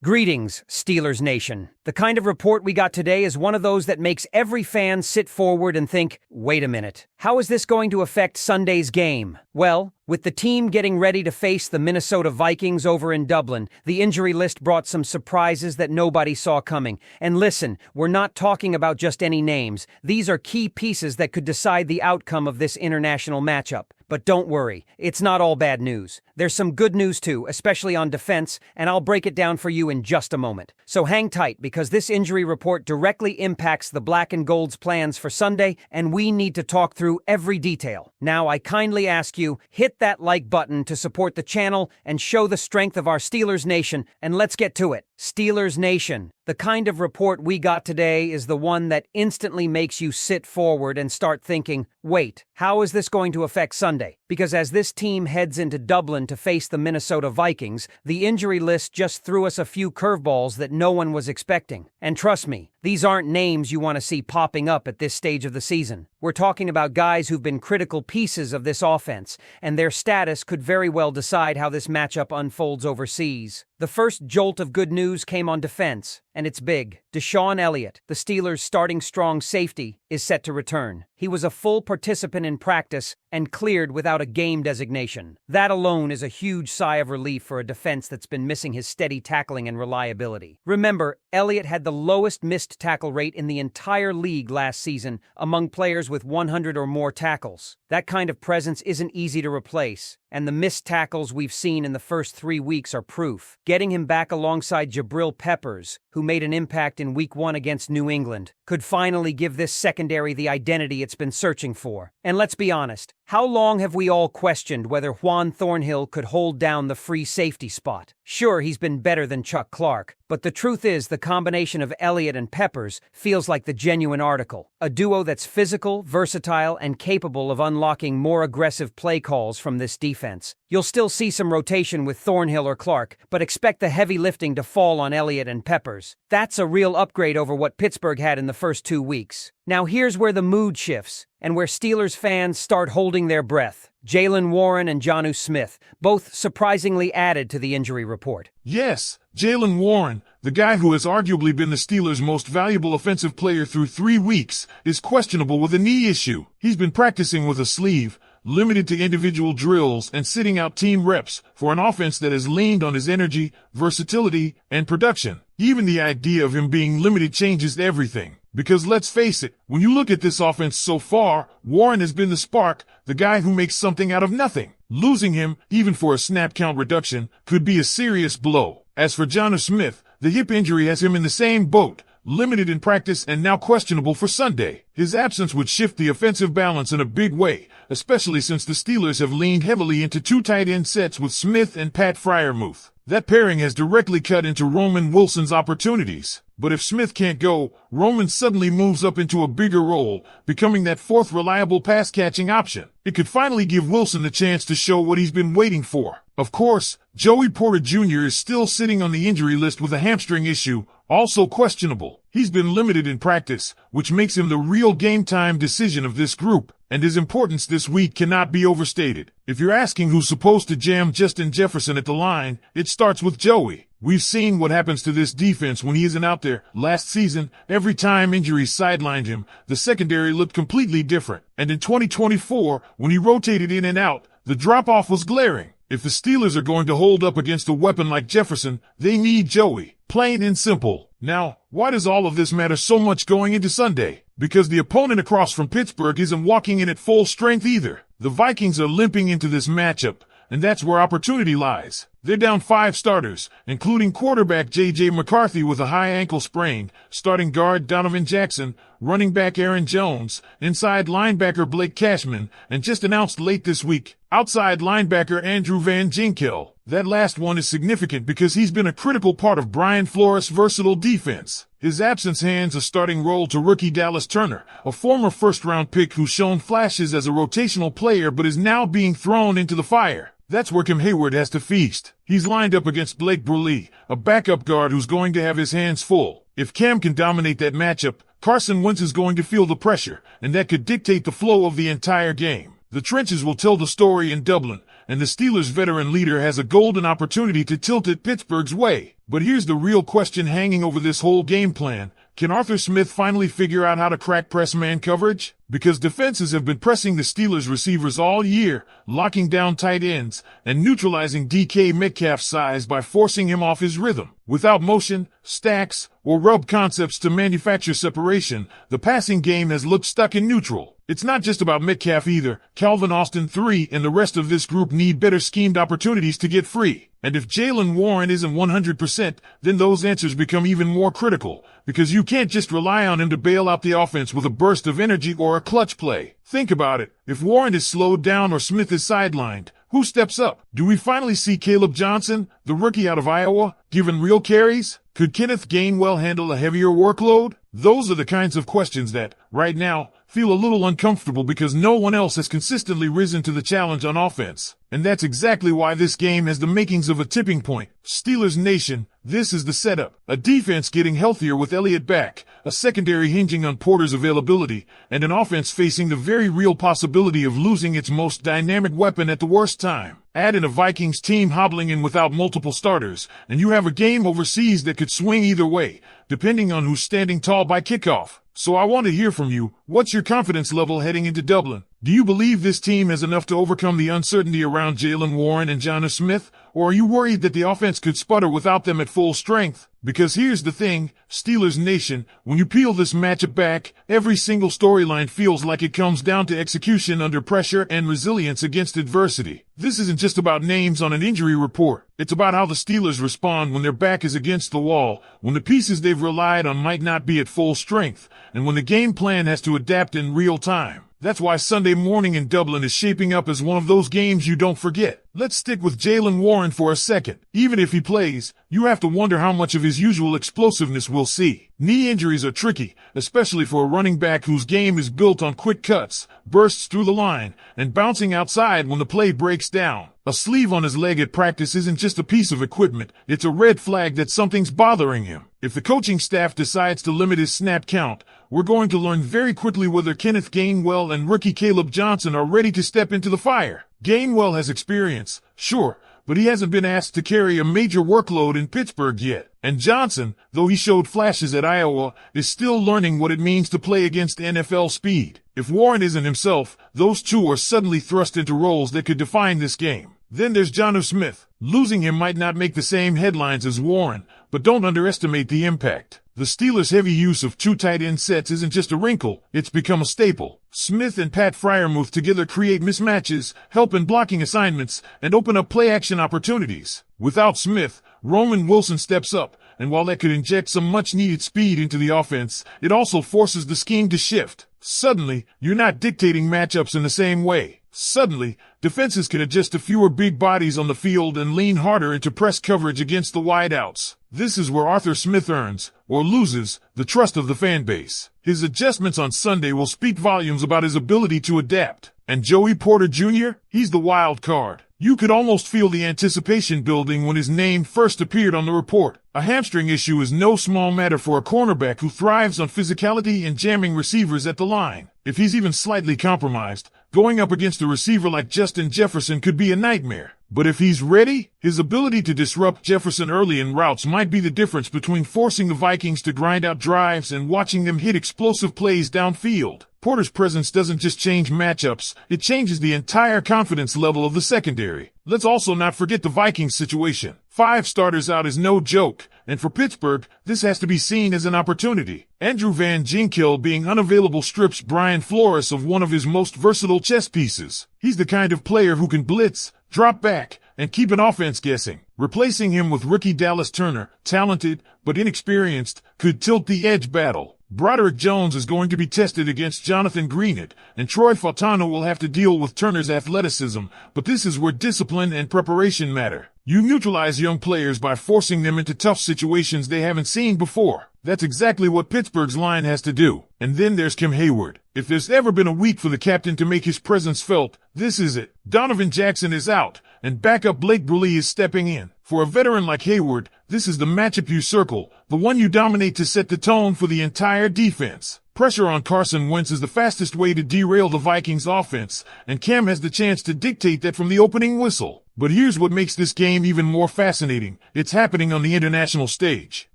Greetings, Steelers Nation. The kind of report we got today is one of those that makes every fan sit forward and think, wait a minute, how is this going to affect Sunday's game? Well, with the team getting ready to face the Minnesota Vikings over in Dublin, the injury list brought some surprises that nobody saw coming. And listen, we're not talking about just any names. These are key pieces that could decide the outcome of this international matchup. But don't worry, it's not all bad news. There's some good news too, especially on defense, and I'll break it down for you in just a moment. So hang tight, because this injury report directly impacts the Black and Gold's plans for Sunday, and we need to talk through every detail. Now, I kindly ask you, hit that like button to support the channel and show the strength of our Steelers Nation, and let's get to it. Steelers Nation, the kind of report we got today is the one that instantly makes you sit forward and start thinking, wait, how is this going to affect Sunday? Because as this team heads into Dublin to face the Minnesota Vikings, the injury list just threw us a few curveballs that no one was expecting. And trust me, these aren't names you want to see popping up at this stage of the season. We're talking about guys who've been critical pieces of this offense, and their status could very well decide how this matchup unfolds overseas. The first jolt of good news came on defense, and it's big. Deshaun Elliott, the Steelers' starting strong safety, is set to return. He was a full participant in practice and cleared without a game designation. That alone is a huge sigh of relief for a defense that's been missing his steady tackling and reliability. Remember, Elliott had the lowest missed tackle rate in the entire league last season among players with 100 or more tackles. That kind of presence isn't easy to replace, and the missed tackles we've seen in the first 3 weeks are proof. Getting him back alongside Jabril Peppers, who made an impact in Week 1 against New England, could finally give this secondary the identity it's been searching for. And let's be honest, how long have we all questioned whether Juan Thornhill could hold down the free safety spot? Sure, he's been better than Chuck Clark, but the truth is the combination of Elliott and Peppers feels like the genuine article. A duo that's physical, versatile, and capable of unlocking more aggressive play calls from this defense. You'll still see some rotation with Thornhill or Clark, but expect the heavy lifting to fall on Elliott and Peppers. That's a real upgrade over what Pittsburgh had in the first 2 weeks. Now here's where the mood shifts, and where Steelers fans start holding their breath. Jaylen Warren and Jonnu Smith, both surprisingly added to the injury report. Yes, Jaylen Warren, the guy who has arguably been the Steelers' most valuable offensive player through 3 weeks, is questionable with a knee issue. He's been practicing with a sleeve, limited to individual drills, and sitting out team reps for an offense that has leaned on his energy, versatility, and production. Even the idea of him being limited changes everything. Because let's face it, when you look at this offense so far, Warren has been the spark, the guy who makes something out of nothing. Losing him, even for a snap count reduction, could be a serious blow. As for Jonnu Smith, the hip injury has him in the same boat, limited in practice and now questionable for Sunday. His absence would shift the offensive balance in a big way, especially since the Steelers have leaned heavily into 2 tight end sets with Smith and Pat Freiermuth. That pairing has directly cut into Roman Wilson's opportunities. But if Smith can't go, Roman suddenly moves up into a bigger role, becoming that 4th reliable pass-catching option. It could finally give Wilson the chance to show what he's been waiting for. Of course, Joey Porter Jr. is still sitting on the injury list with a hamstring issue, also questionable. He's been limited in practice, which makes him the real game-time decision of this group, and his importance this week cannot be overstated. If you're asking who's supposed to jam Justin Jefferson at the line, it starts with Joey. We've seen what happens to this defense when he isn't out there. Last season, every time injuries sidelined him, the secondary looked completely different. And in 2024, when he rotated in and out, the drop-off was glaring. If the Steelers are going to hold up against a weapon like Jefferson, they need Joey. Plain and simple. Now, why does all of this matter so much going into Sunday? Because the opponent across from Pittsburgh isn't walking in at full strength either. The Vikings are limping into this matchup, and that's where opportunity lies. They're down 5 starters, including quarterback J.J. McCarthy with a high ankle sprain, starting guard Donovan Jackson, running back Aaron Jones, inside linebacker Blake Cashman, and just announced late this week, outside linebacker Andrew Van Ginkel. That last one is significant because he's been a critical part of Brian Flores' versatile defense. His absence hands a starting role to rookie Dallas Turner, a former first-round pick who's shown flashes as a rotational player but is now being thrown into the fire. That's where Cam Hayward has to feast. He's lined up against Blake Brule, a backup guard who's going to have his hands full. If Cam can dominate that matchup, Carson Wentz is going to feel the pressure, and that could dictate the flow of the entire game. The trenches will tell the story in Dublin, and the Steelers' veteran leader has a golden opportunity to tilt it Pittsburgh's way. But here's the real question hanging over this whole game plan. Can Arthur Smith finally figure out how to crack press man coverage? Because defenses have been pressing the Steelers receivers all year, locking down tight ends, and neutralizing DK Metcalf's size by forcing him off his rhythm. Without motion, stacks, or rub concepts to manufacture separation, the passing game has looked stuck in neutral. It's not just about Metcalf either. Calvin Austin III and the rest of this group need better schemed opportunities to get free. And if Jaylen Warren isn't 100%, then those answers become even more critical, because you can't just rely on him to bail out the offense with a burst of energy or a clutch play. Think about it. If Warren is slowed down or Smith is sidelined, who steps up? Do we finally see Caleb Johnson, the rookie out of Iowa, given real carries? Could Kenneth Gainwell handle a heavier workload? Those are the kinds of questions that, right now, feel a little uncomfortable because no one else has consistently risen to the challenge on offense. And that's exactly why this game has the makings of a tipping point. Steelers Nation, this is the setup. A defense getting healthier with Elliott back, a secondary hinging on Porter's availability, and an offense facing the very real possibility of losing its most dynamic weapon at the worst time. Add in a Vikings team hobbling in without multiple starters, and you have a game overseas that could swing either way, depending on who's standing tall by kickoff. So I want to hear from you. What's your confidence level heading into Dublin? Do you believe this team has enough to overcome the uncertainty around Jaylen Warren and Jonnu Smith? Or are you worried that the offense could sputter without them at full strength? Because here's the thing, Steelers Nation, when you peel this matchup back, every single storyline feels like it comes down to execution under pressure and resilience against adversity. This isn't just about names on an injury report. It's about how the Steelers respond when their back is against the wall, when the pieces they've relied on might not be at full strength, and when the game plan has to adapt in real time. That's why Sunday morning in Dublin is shaping up as one of those games you don't forget. Let's stick with Jaylen Warren for a second. Even if he plays, you have to wonder how much of his usual explosiveness we'll see. Knee injuries are tricky, especially for a running back whose game is built on quick cuts, bursts through the line, and bouncing outside when the play breaks down. A sleeve on his leg at practice isn't just a piece of equipment, it's a red flag that something's bothering him. If the coaching staff decides to limit his snap count, we're going to learn very quickly whether Kenneth Gainwell and rookie Caleb Johnson are ready to step into the fire. Gainwell has experience, sure, but he hasn't been asked to carry a major workload in Pittsburgh yet. And Johnson, though he showed flashes at Iowa, is still learning what it means to play against NFL speed. If Warren isn't himself, those two are suddenly thrust into roles that could define this game. Then there's Jonnu Smith. Losing him might not make the same headlines as Warren, but don't underestimate the impact. The Steelers' heavy use of two tight end sets isn't just a wrinkle, it's become a staple. Smith and Pat Freiermuth together create mismatches, help in blocking assignments, and open up play-action opportunities. Without Smith, Roman Wilson steps up, and while that could inject some much-needed speed into the offense, it also forces the scheme to shift. Suddenly, you're not dictating matchups in the same way. Suddenly, defenses can adjust to fewer big bodies on the field and lean harder into press coverage against the wideouts. This is where Arthur Smith earns, or loses, the trust of the fan base. His adjustments on Sunday will speak volumes about his ability to adapt. And Joey Porter Jr., he's the wild card. You could almost feel the anticipation building when his name first appeared on the report. A hamstring issue is no small matter for a cornerback who thrives on physicality and jamming receivers at the line. If he's even slightly compromised, going up against a receiver like Justin Jefferson could be a nightmare. But if he's ready, his ability to disrupt Jefferson early in routes might be the difference between forcing the Vikings to grind out drives and watching them hit explosive plays downfield. Porter's presence doesn't just change matchups, it changes the entire confidence level of the secondary. Let's also not forget the Vikings situation. 5 starters out is no joke, and for Pittsburgh, this has to be seen as an opportunity. Andrew Van Ginkel being unavailable strips Brian Flores of one of his most versatile chess pieces. He's the kind of player who can blitz, drop back, and keep an offense guessing. Replacing him with rookie Dallas Turner, talented but inexperienced, could tilt the edge battle. Broderick Jones is going to be tested against Jonathan Greenard, and Troy Fautanu will have to deal with Turner's athleticism, but this is where discipline and preparation matter. You neutralize young players by forcing them into tough situations they haven't seen before. That's exactly what Pittsburgh's line has to do. And then there's Kim Hayward. If there's ever been a week for the captain to make his presence felt, this is it. Donovan Jackson is out, and backup Blake Bruley is stepping in. For a veteran like Hayward, this is the matchup you circle, the one you dominate to set the tone for the entire defense. Pressure on Carson Wentz is the fastest way to derail the Vikings offense, and Cam has the chance to dictate that from the opening whistle. But here's what makes this game even more fascinating. It's happening on the international stage.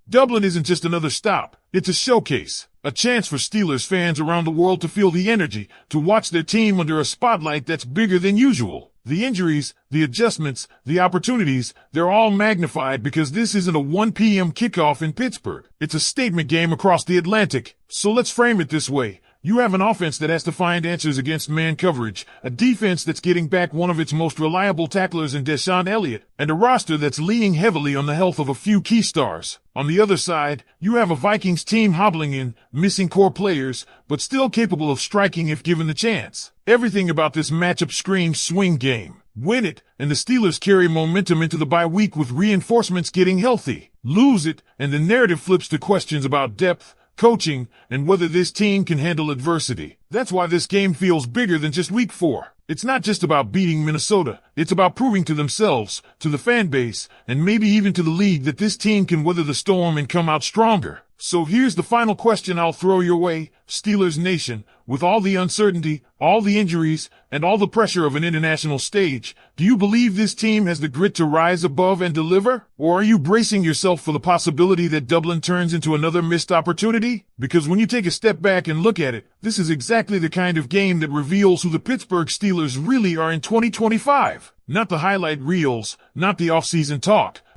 Dublin isn't just another stop. It's a showcase. A chance for Steelers fans around the world to feel the energy, to watch their team under a spotlight that's bigger than usual. The injuries, the adjustments, the opportunities, they're all magnified because this isn't a 1 p.m. kickoff in Pittsburgh. It's a statement game across the Atlantic. So let's frame it this way. You have an offense that has to find answers against man coverage, a defense that's getting back one of its most reliable tacklers in Deshaun Elliott, and a roster that's leaning heavily on the health of a few key stars. On the other side, you have a Vikings team hobbling in, missing core players, but still capable of striking if given the chance. Everything about this matchup screams swing game. Win it, and the Steelers carry momentum into the bye week with reinforcements getting healthy. Lose it, and the narrative flips to questions about depth, coaching, and whether this team can handle adversity. That's why this game feels bigger than just week 4. It's not just about beating Minnesota. It's about proving to themselves, to the fan base, and maybe even to the league that this team can weather the storm and come out stronger. So here's the final question I'll throw your way, Steelers Nation. With all the uncertainty, all the injuries, and all the pressure of an international stage, do you believe this team has the grit to rise above and deliver? Or are you bracing yourself for the possibility that Dublin turns into another missed opportunity? Because when you take a step back and look at it, this is exactly the kind of game that reveals who the Pittsburgh Steelers really are in 2025. Not the highlight reels, not the off-season talk,